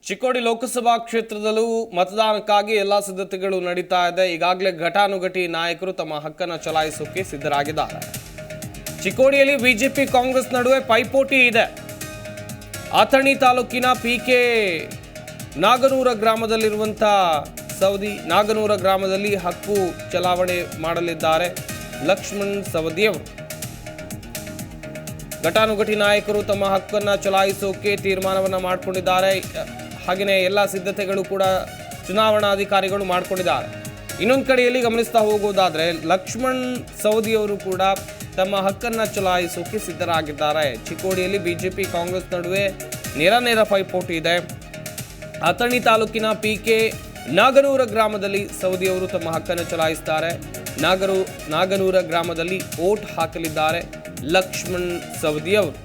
ಚಿಕ್ಕೋಡಿ ಲೋಕಸಭಾ ಕ್ಷೇತ್ರದಲ್ಲೂ ಮತದಾನಕ್ಕಾಗಿ ಎಲ್ಲ ಸಿದ್ಧತೆಗಳು ನಡೀತಾ ಇದೆ. ಈಗಾಗಲೇ ಘಟಾನುಘಟಿ ನಾಯಕರು ತಮ್ಮ ಹಕ್ಕನ್ನು ಚಲಾಯಿಸೋಕೆ ಸಿದ್ಧರಾಗಿದ್ದಾರೆ. ಚಿಕ್ಕೋಡಿಯಲ್ಲಿ ಬಿಜೆಪಿ ಕಾಂಗ್ರೆಸ್ ನಡುವೆ ಪೈಪೋಟಿ ಇದೆ. ಅಥಣಿ ತಾಲೂಕಿನ ಪಿಕೆ ನಾಗನೂರ ಗ್ರಾಮದಲ್ಲಿರುವಂಥ ಸವದಿ ನಾಗನೂರ ಗ್ರಾಮದಲ್ಲಿ ಹಕ್ಕು ಚಲಾವಣೆ ಮಾಡಲಿದ್ದಾರೆ ಲಕ್ಷ್ಮಣ್ ಸವದಿಯವರು. ಘಟಾನುಘಟಿ ನಾಯಕರು ತಮ್ಮ ಹಕ್ಕನ್ನು ಚಲಾಯಿಸೋಕೆ ತೀರ್ಮಾನವನ್ನು ಮಾಡಿಕೊಂಡಿದ್ದಾರೆ. ಹಾಗೆಯೇ ಎಲ್ಲ ಸಿದ್ಧತೆಗಳು ಕೂಡ ಚುನಾವಣಾಧಿಕಾರಿಗಳು ಮಾಡಿಕೊಂಡಿದ್ದಾರೆ. ಇನ್ನೊಂದು ಕಡೆಯಲ್ಲಿ ಗಮನಿಸ್ತಾ ಹೋಗೋದಾದರೆ ಲಕ್ಷ್ಮಣ್ ಸವದಿಯವರು ಕೂಡ ತಮ್ಮ ಹಕ್ಕನ್ನು ಚಲಾಯಿಸೋಕೆ ಸಿದ್ಧರಾಗಿದ್ದಾರೆ. ಚಿಕ್ಕೋಡಿಯಲ್ಲಿ ಬಿಜೆಪಿ ಕಾಂಗ್ರೆಸ್ ನಡುವೆ ನೇರ ಪೈಪೋಟಿ ಇದೆ. ಅಥಣಿ ತಾಲೂಕಿನ ಪಿಕೆ ನಾಗನೂರ ಗ್ರಾಮದಲ್ಲಿ ಸವದಿಯವರು ತಮ್ಮ ಹಕ್ಕನ್ನು ಚಲಾಯಿಸ್ತಾರೆ. ನಾಗನೂರ ಗ್ರಾಮದಲ್ಲಿ ವೋಟ್ ಹಾಕಲಿದ್ದಾರೆ ಲಕ್ಷ್ಮಣ್ ಸವದಿಯವರು.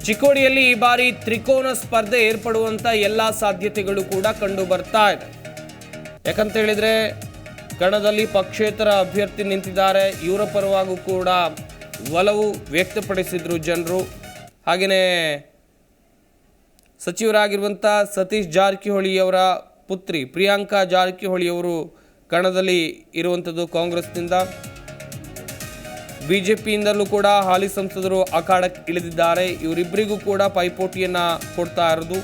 ಚಿಕ್ಕೋಡಿಯಲ್ಲಿ ಈ ಬಾರಿ ತ್ರಿಕೋನ ಸ್ಪರ್ಧೆ ಏರ್ಪಡುವಂತ ಎಲ್ಲಾ ಸಾಧ್ಯತೆಗಳು ಕೂಡ ಕಂಡು ಬರ್ತಾ ಇದೆ. ಯಾಕಂತ ಹೇಳಿದ್ರೆ ಕಣದಲ್ಲಿ ಪಕ್ಷೇತರ ಅಭ್ಯರ್ಥಿ ನಿಂತಿದ್ದಾರೆ. ಇವರ ಪರವಾಗೂ ಕೂಡ ಒಲವು ವ್ಯಕ್ತಪಡಿಸಿದ್ರು ಜನರು. ಹಾಗೆಯೇ ಸಚಿವರಾಗಿರುವಂಥ ಸತೀಶ್ ಜಾರಕಿಹೊಳಿ ಅವರ ಪುತ್ರಿ ಪ್ರಿಯಾಂಕಾ ಜಾರಕಿಹೊಳಿ ಅವರು ಕಣದಲ್ಲಿ ಇರುವಂಥದ್ದು ಕಾಂಗ್ರೆಸ್ನಿಂದ. ಬಿಜೆಪಿಯಿಂದಲೂ ಕೂಡ ಹಾಲಿ ಸಂಸದರು ಅಖಾಡಕ್ಕೆ ಇಳಿದಿದ್ದಾರೆ. ಇವರಿಬ್ಬರಿಗೂ ಕೂಡ ಪೈಪೋಟಿಯನ್ನು ಕೊಡ್ತಾ ಇರೋದು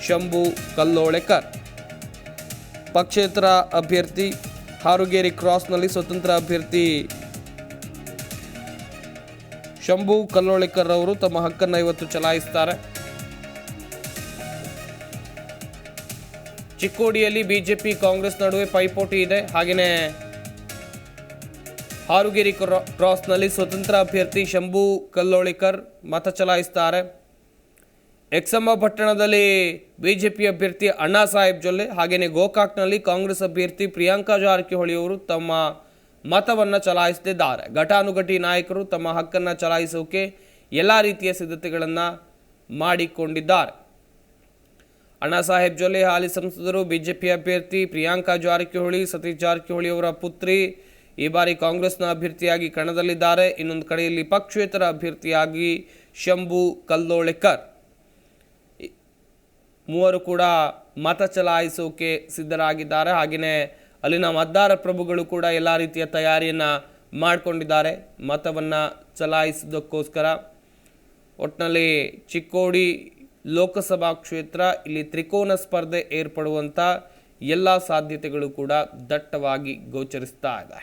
ಶಂಭು ಕಲ್ಲೋಳೆಕರ್. ಪಕ್ಷೇತರ ಅಭ್ಯರ್ಥಿ ಹಾರುಗೇರಿ ಕ್ರಾಸ್ನಲ್ಲಿ ಸ್ವತಂತ್ರ ಅಭ್ಯರ್ಥಿ ಶಂಭು ಕಲ್ಲೋಳೆಕರ್ ಅವರು ತಮ್ಮ ಹಕ್ಕನ್ನು ಇವತ್ತು ಚಲಾಯಿಸ್ತಾರೆ. ಚಿಕ್ಕೋಡಿಯಲ್ಲಿ ಬಿಜೆಪಿ ಕಾಂಗ್ರೆಸ್ ನಡುವೆ ಪೈಪೋಟಿ ಇದೆ. ಹಾಗೆಯೇ ಹಾರುಗೇರಿ ಕ್ರಾಸ್ನಲ್ಲಿ ಸ್ವತಂತ್ರ ಅಭ್ಯರ್ಥಿ ಶಂಭು ಕಲ್ಲೋಳಿಕರ್ ಮತ ಚಲಾಯಿಸ್ತಾರೆ. ಎಕ್ಸಮ್ಮ ಪಟ್ಟಣದಲ್ಲಿ ಬಿಜೆಪಿ ಅಭ್ಯರ್ಥಿ ಅಣ್ಣಾ ಸಾಹೇಬ್ ಜೊಲ್ಲೆ, ಹಾಗೆಯೇ ಗೋಕಾಕ್ನಲ್ಲಿ ಕಾಂಗ್ರೆಸ್ ಅಭ್ಯರ್ಥಿ ಪ್ರಿಯಾಂಕಾ ಜಾರಕಿಹೊಳಿ ಅವರು ತಮ್ಮ ಮತವನ್ನು ಚಲಾಯಿಸುತ್ತಿದ್ದಾರೆ. ಘಟಾನುಘಟಿ ನಾಯಕರು ತಮ್ಮ ಹಕ್ಕನ್ನು ಚಲಾಯಿಸೋಕೆ ಎಲ್ಲ ರೀತಿಯ ಸಿದ್ಧತೆಗಳನ್ನು ಮಾಡಿಕೊಂಡಿದ್ದಾರೆ. ಅಣ್ಣಾ ಸಾಹೇಬ್ ಜೊಲ್ಲೆ ಹಾಲಿ ಸಂಸದರು, ಬಿಜೆಪಿ ಅಭ್ಯರ್ಥಿ ಪ್ರಿಯಾಂಕಾ ಜಾರಕಿಹೊಳಿ, ಸತೀಶ್ ಜಾರಕಿಹೊಳಿ ಅವರ ಪುತ್ರಿ ಈ ಬಾರಿ ಕಾಂಗ್ರೆಸ್ನ ಅಭ್ಯರ್ಥಿಯಾಗಿ ಕಣದಲ್ಲಿದ್ದಾರೆ. ಇನ್ನೊಂದು ಕಡೆಯಲ್ಲಿ ಪಕ್ಷೇತರ ಅಭ್ಯರ್ಥಿಯಾಗಿ ಶಂಭು ಕಲ್ಲೋಳೆಕರ್. ಮೂವರು ಕೂಡ ಮತ ಚಲಾಯಿಸೋಕೆ ಸಿದ್ಧರಾಗಿದ್ದಾರೆ. ಹಾಗೆಯೇ ಅಲ್ಲಿನ ಮತದಾರ ಪ್ರಭುಗಳು ಕೂಡ ಎಲ್ಲ ರೀತಿಯ ತಯಾರಿಯನ್ನು ಮಾಡಿಕೊಂಡಿದ್ದಾರೆ ಮತವನ್ನು ಚಲಾಯಿಸೋದಕ್ಕೋಸ್ಕರ. ಒಟ್ಟಿನಲ್ಲಿ ಚಿಕ್ಕೋಡಿ ಲೋಕಸಭಾ ಕ್ಷೇತ್ರ ಇಲ್ಲಿ ತ್ರಿಕೋನ ಸ್ಪರ್ಧೆ ಏರ್ಪಡುವಂಥ ಎಲ್ಲ ಸಾಧ್ಯತೆಗಳು ಕೂಡ ದಟ್ಟವಾಗಿ ಗೋಚರಿಸ್ತಾ ಇದೆ.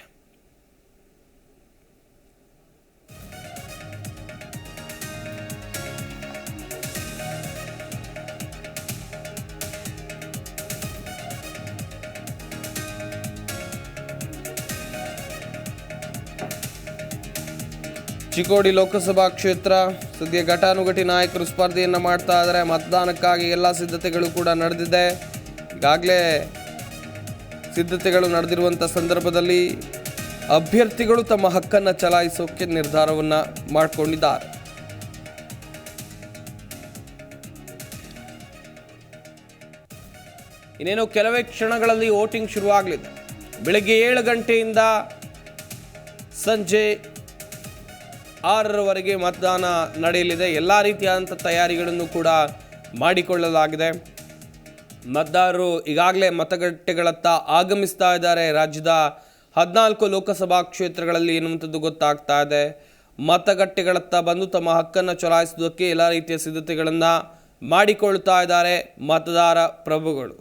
ಚಿಕ್ಕೋಡಿ ಲೋಕಸಭಾ ಕ್ಷೇತ್ರ ಸದ್ಯ ಘಟಾನುಘಟಿ ನಾಯಕರು ಸ್ಪರ್ಧೆಯನ್ನು ಮಾಡ್ತಾ ಇದ್ದಾರೆ. ಮತದಾನಕ್ಕಾಗಿ ಎಲ್ಲ ಸಿದ್ಧತೆಗಳು ಕೂಡ ನಡೆದಿದೆ. ಈಗಾಗಲೇ ಸಿದ್ಧತೆಗಳು ನಡೆದಿರುವಂಥ ಸಂದರ್ಭದಲ್ಲಿ ಅಭ್ಯರ್ಥಿಗಳು ತಮ್ಮ ಹಕ್ಕನ್ನು ಚಲಾಯಿಸೋಕೆ ನಿರ್ಧಾರವನ್ನು ಮಾಡಿಕೊಂಡಿದ್ದಾರೆ. ಇನ್ನೇನು ಕೆಲವೇ ಕ್ಷಣಗಳಲ್ಲಿ ವೋಟಿಂಗ್ ಶುರುವಾಗಲಿದೆ. ಬೆಳಗ್ಗೆ 7 ಗಂಟೆಯಿಂದ ಸಂಜೆ 6ರವರೆಗೆ ಮತದಾನ ನಡೆಯಲಿದೆ. ಎಲ್ಲ ರೀತಿಯಾದಂಥ ತಯಾರಿಗಳನ್ನು ಕೂಡ ಮಾಡಿಕೊಳ್ಳಲಾಗಿದೆ. ಮತದಾರರು ಈಗಾಗಲೇ ಮತಗಟ್ಟೆಗಳತ್ತ ಆಗಮಿಸ್ತಾ ಇದ್ದಾರೆ. ರಾಜ್ಯದ 14 ಲೋಕಸಭಾ ಕ್ಷೇತ್ರಗಳಲ್ಲಿ ಎನ್ನುವಂಥದ್ದು ಗೊತ್ತಾಗ್ತಾ ಇದೆ. ಮತಗಟ್ಟೆಗಳತ್ತ ಬಂದು ತಮ್ಮ ಹಕ್ಕನ್ನು ಚಲಾಯಿಸೋದಕ್ಕೆ ಎಲ್ಲ ರೀತಿಯ ಸಿದ್ಧತೆಗಳನ್ನು ಮಾಡಿಕೊಳ್ತಾ ಇದ್ದಾರೆ ಮತದಾರ ಪ್ರಭುಗಳು.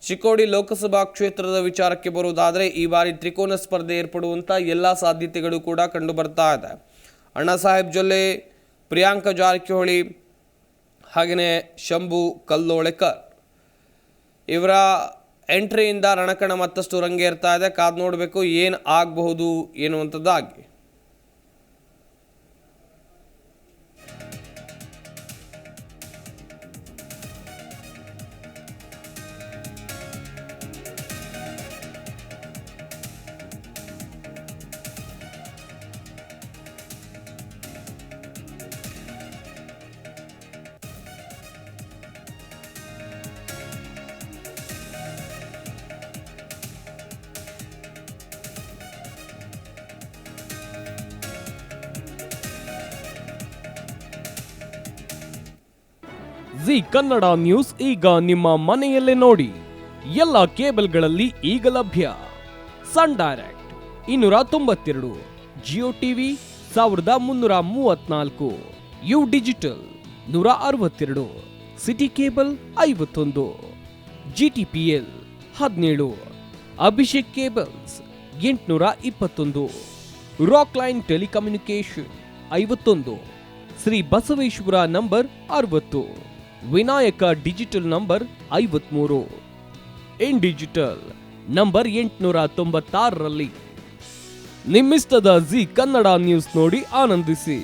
ಚಿಕ್ಕೋಡಿ ಲೋಕಸಭಾ ಕ್ಷೇತ್ರದ ವಿಚಾರಕ್ಕೆ ಬರುವುದಾದರೆ ಈ ಬಾರಿ ತ್ರಿಕೋನ ಸ್ಪರ್ಧೆ ಏರ್ಪಡುವಂಥ ಎಲ್ಲ ಸಾಧ್ಯತೆಗಳು ಕೂಡ ಕಂಡು ಬರ್ತಾ ಇದೆ. ಅಣ್ಣಾ ಸಾಹೇಬ್ ಜೊಲ್ಲೆ, ಪ್ರಿಯಾಂಕಾ ಜಾರಕಿಹೊಳಿ, ಹಾಗೆಯೇ ಶಂಭು ಕಲ್ಲೋಳೆಕರ್ ಇವರ ಎಂಟ್ರಿಯಿಂದ ರಣಕಣ ಮತ್ತಷ್ಟು ರಂಗೇರ್ತಾ ಇದೆ. ಕಾದು ನೋಡಬೇಕು ಏನು ಆಗಬಹುದು ಎನ್ನುವಂಥದ್ದಾಗಿ. ಜಿ ಕನ್ನಡ ನ್ಯೂಸ್ ಈಗ ನಿಮ್ಮ ಮನೆಯಲ್ಲೇ ನೋಡಿ. ಎಲ್ಲ ಕೇಬಲ್ಗಳಲ್ಲಿ ಈಗ ಲಭ್ಯ. Sun Direct 292, Jio TV 1334, U Digital 162, City Cable 51, GTPL 17, Abhishek cables 821, Rock Line telecommunication 51, Shri Basaveshwara number 60, Vinayaka digital number 53, In Digital number 896ರಲ್ಲಿ ನಿಮ್ಮಿಷ್ಟದ ಜಿ ಕನ್ನಡ ನ್ಯೂಸ್ ನೋಡಿ ಆನಂದಿಸಿ.